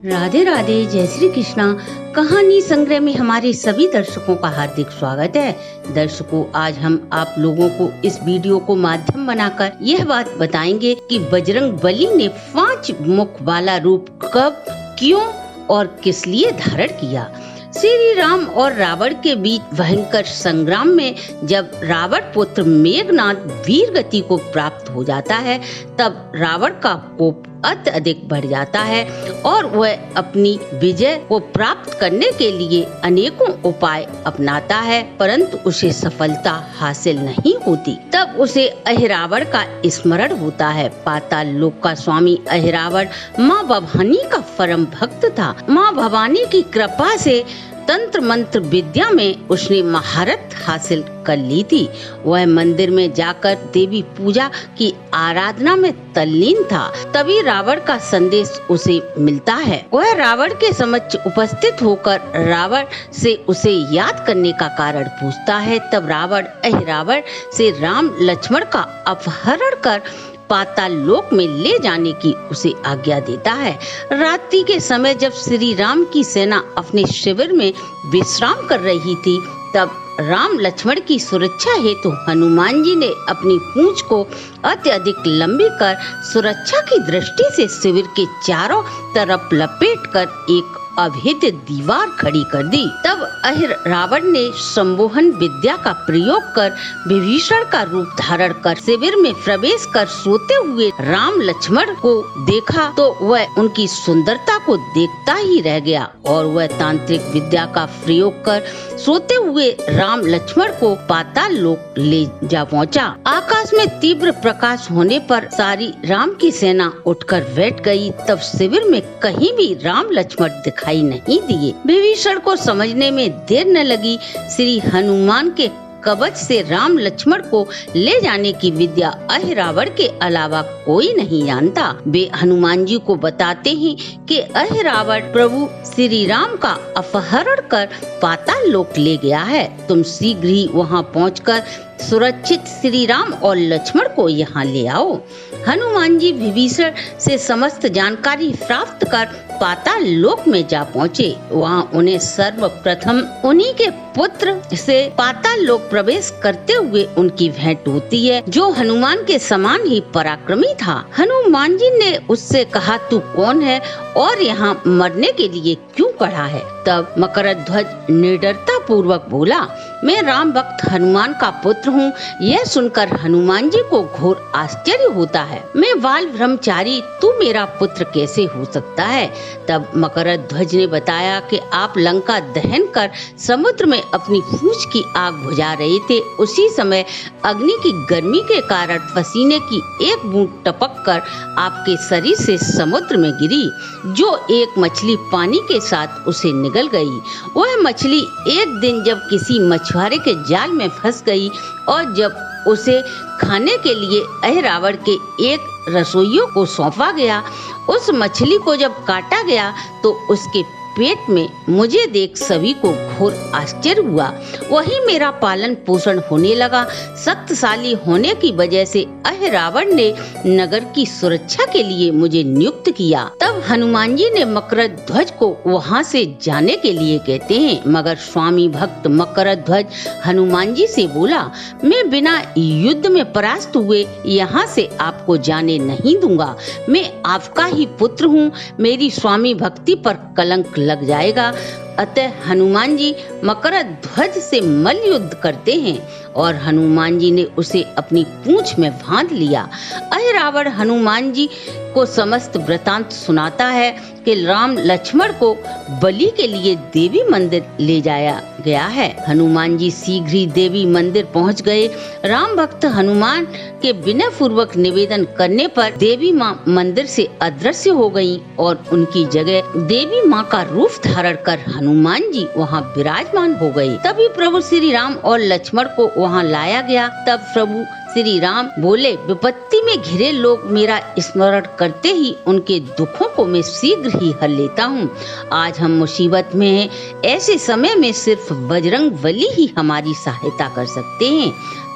राधे राधे, जय श्री कृष्णा। कहानी संग्रह में हमारे सभी दर्शकों का हार्दिक स्वागत है। दर्शकों, आज हम आप लोगों को इस वीडियो को माध्यम बनाकर यह बात बताएंगे कि बजरंग बली ने 5 मुख वाला रूप कब, क्यों और किस लिए धारण किया। श्री राम और रावण के बीच भयंकर संग्राम में जब रावण पुत्र मेघनाद वीर गति को प्राप्त हो जाता है, तब रावण का कोप अत्यधिक बढ़ जाता है और वह अपनी विजय को प्राप्त करने के लिए अनेकों उपाय अपनाता है, परंतु उसे सफलता हासिल नहीं होती। तब उसे अहिरावण का स्मरण होता है। पाताल लोक का स्वामी अहिरावण माँ भवानी का परम भक्त था। माँ भवानी की कृपा से तंत्र मंत्र विद्या में उसने महारत हासिल कर ली थी। वह मंदिर में जाकर देवी पूजा की आराधना में तल्लीन था। तभी रावण का संदेश उसे मिलता है। वह रावण के समक्ष उपस्थित होकर रावण से उसे याद करने का कारण पूछता है। तब रावण अहिरावण से राम लक्ष्मण का अपहरण कर पाताल लोक में ले जाने की उसे आज्ञा देता है। रात्रि के समय जब श्री राम की सेना अपने शिविर में विश्राम कर रही थी, तब राम लक्ष्मण की सुरक्षा हेतु हनुमान जी ने अपनी पूंछ को अत्यधिक लंबी कर सुरक्षा की दृष्टि से शिविर के चारों तरफ लपेटकर एक अभेद्य दीवार खड़ी कर दी। तब अहिरावण ने संमोहन विद्या का प्रयोग कर विभीषण का रूप धारण कर शिविर में प्रवेश कर सोते हुए राम लक्ष्मण को देखा, तो वह उनकी सुंदरता को देखता ही रह गया और वह तांत्रिक विद्या का प्रयोग कर सोते हुए राम लक्ष्मण को पाताल लोक ले जा पहुंचा। आकाश में तीव्र प्रकाश होने पर सारी राम की सेना उठकर बैठ गई। तब शिविर में कहीं भी राम लक्ष्मण दिखाई नहीं दिए। विभीषण को समझने में देर न लगी। श्री हनुमान के कवच से राम लक्ष्मण को ले जाने की विद्या अहिरावण के अलावा कोई नहीं जानता। वे हनुमान जी को बताते हैं कि अहिरावण प्रभु श्री राम का अपहरण कर पाताल लोक ले गया है। तुम शीघ्र ही वहां पहुंचकर सुरक्षित श्री राम और लक्ष्मण को यहाँ ले आओ। हनुमान जी विभीषण से समस्त जानकारी प्राप्त कर पाताल लोक में जा पहुँचे। वहाँ उन्हें सर्वप्रथम उन्हीं के पुत्र से पाताल लोक प्रवेश करते हुए उनकी भेंट होती है, जो हनुमान के समान ही पराक्रमी था। हनुमान जी ने उससे कहा, तू कौन है और यहाँ मरने के लिए क्यों खड़ा है। तब मकरध्वज निडरता पूर्वक बोला, मैं राम भक्त हनुमान का पुत्र हूँ। यह सुनकर हनुमान जी को घोर आश्चर्य होता है। मैं बाल ब्रह्मचारी, तू मेरा पुत्र कैसे हो सकता है। तब मकरध्वज ने बताया कि आप लंका दहन कर समुद्र में अपनी पूंछ की आग बुझा रहे थे। उसी समय अग्नि की गर्मी के कारण पसीने की एक बूंद टपक कर आपके शरीर से समुद्र में गिरी, जो एक मछली पानी के साथ उसे निगल गई। वह मछली एक दिन जब किसी मछुआरे के जाल में फंस गई और जब उसे खाने के लिए अहिरावण के एक रसोइयों को सौंपा गया, उस मछली को जब काटा गया तो उसके पेट में मुझे देख सभी को घोर आश्चर्य हुआ। वही मेरा पालन पोषण होने लगा। शक्तिशाली होने की वजह से अहिरावण ने नगर की सुरक्षा के लिए मुझे नियुक्त किया। तब हनुमान जी ने मकरध्वज को वहां से जाने के लिए कहते हैं, मगर स्वामी भक्त मकरध्वज हनुमान जी से बोला, मैं बिना युद्ध में परास्त हुए यहाँ से आपको जाने नहीं दूंगा। मैं आपका ही पुत्र हूँ। मेरी स्वामी भक्ति पर कलंक लग जाएगा। अतः हनुमान जी मकरध्वज से मल्ल युद्ध करते हैं और हनुमान जी ने उसे अपनी पूंछ में बांध लिया। अहिरावण हनुमान जी को समस्त वृतांत सुनाता है कि राम लक्ष्मण को बलि के लिए देवी मंदिर ले जाया गया है। हनुमान जी शीघ्र ही देवी मंदिर पहुंच गए। राम भक्त हनुमान के विनय पूर्वक निवेदन करने पर देवी माँ मंदिर से अदृश्य हो गयीं और उनकी जगह देवी माँ का रूप धारण कर हनुमान जी वहाँ विराजमान हो गए। तभी प्रभु श्री राम और लक्ष्मण को वहाँ लाया गया। तब प्रभु श्री राम बोले, विपत्ति में घिरे लोग मेरा स्मरण करते ही उनके दुखों को मैं शीघ्र ही हल लेता हूँ। आज हम मुसीबत में हैं, ऐसे समय में सिर्फ बजरंग बली ही हमारी सहायता कर सकते हैं।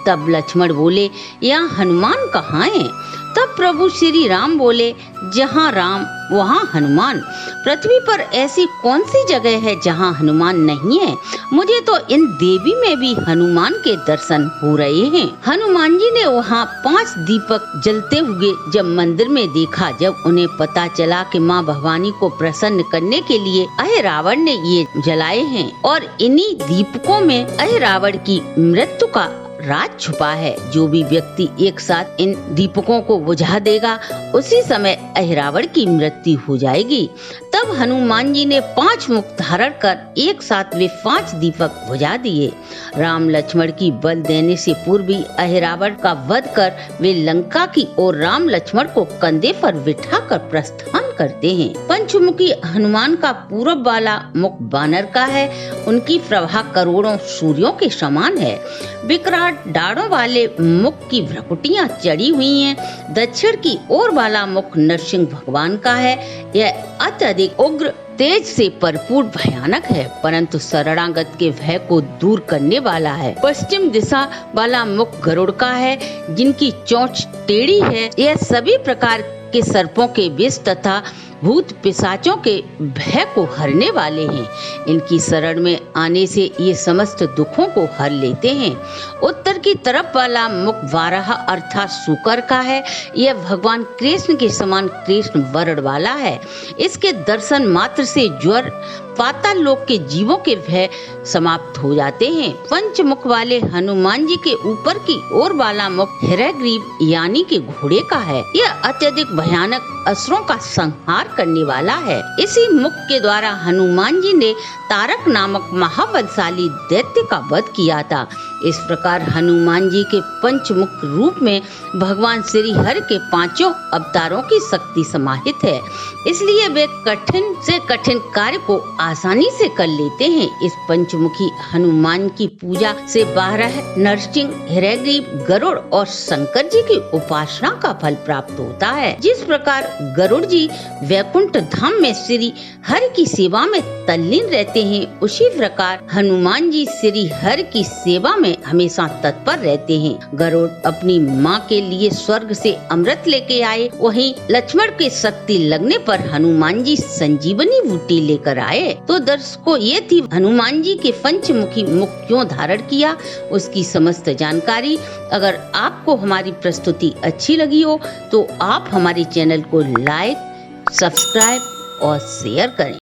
तब लक्ष्मण बोले, यहाँ हनुमान कहाँ हैं? तब प्रभु श्री राम बोले, जहाँ राम वहाँ हनुमान। पृथ्वी पर ऐसी कौन सी जगह है जहाँ हनुमान नहीं है? मुझे तो इन देवी में भी हनुमान के दर्शन हो रहे हैं। हनुमान जी ने वहाँ 5 दीपक जलते हुए जब मंदिर में देखा, जब उन्हें पता चला कि माँ भवानी को प्रसन्न करने के लिए अहिरावण ने ये जलाए हैं और इन्हीं दीपकों में अहिरावण की मृत्यु का राज छुपा है। जो भी व्यक्ति एक साथ इन दीपकों को बुझा देगा, उसी समय अहिरावण की मृत्यु हो जाएगी। तब हनुमान जी ने 5 मुख धारण कर एक साथ वे 5 दीपक बुझा दिए। राम लक्ष्मण की बल देने से पूर्व ही अहिरावण का वध कर वे लंका की ओर राम लक्ष्मण को कंधे पर बिठाकर प्रस्थान करते हैं। पंचमुखी हनुमान का पूरब वाला मुख बानर का है। उनकी प्रभा करोड़ों सूर्यों के समान है। विकराट दाढ़ों वाले मुख की भ्रकुटियां चढ़ी हुई हैं। दक्षिण की ओर वाला मुख नरसिंह भगवान का है। यह अत्यधिक उग्र, तेज से भरपूर, भयानक है, परंतु शरणागत के भय को दूर करने वाला है। पश्चिम दिशा वाला मुख गरुड़ का है, जिनकी चोंच टेढ़ी है। यह सभी प्रकार के सर्पों के विष तथा भूत पिशाचों के भय को हरने वाले हैं। इनकी शरण में आने से ये समस्त दुखों को हर लेते हैं। उत्तर की तरफ वाला मुख वाराह अर्थात शूकर का है। यह भगवान कृष्ण के समान कृष्ण वर्ण वाला है। इसके दर्शन मात्र से ज्वर, पाताल लोक के जीवों के भय समाप्त हो जाते हैं। पंचमुख वाले हनुमान जी के ऊपर की ओर वाला मुख हिरग्रीव यानी के घोड़े का है। यह अत्यधिक भयानक असुरों का संहार करने वाला है। इसी मुख के द्वारा हनुमान जी ने तारक नामक महाबलशाली दैत्य का वध किया था। इस प्रकार हनुमान जी के पंचमुख रूप में भगवान श्री हरि के 5 अवतारों की शक्ति समाहित है। इसलिए वे कठिन से कठिन कार्य को आसानी से कर लेते हैं। इस पंचमुखी हनुमान की पूजा से 12 नरसिंह, हिरग्रीव, गरुड़ और शंकर जी की उपासना का फल प्राप्त होता है। जिस प्रकार गरुड़ जी वैकुंठ धाम में श्री हरि की सेवा में तल्लीन रहते हैं, उसी प्रकार हनुमान जी श्री हरि की सेवा में हमेशा तत्पर रहते हैं। गरुड़ अपनी माँ के लिए स्वर्ग से अमृत लेके आए, वहीं लक्ष्मण की शक्ति लगने पर हनुमान जी संजीवनी बूटी लेकर आए। तो दर्शकों, ये थी हनुमान जी के पंचमुखी मुख क्यों धारण किया, उसकी समस्त जानकारी। अगर आपको हमारी प्रस्तुति अच्छी लगी हो तो आप हमारे चैनल को लाइक, सब्सक्राइब और शेयर करें।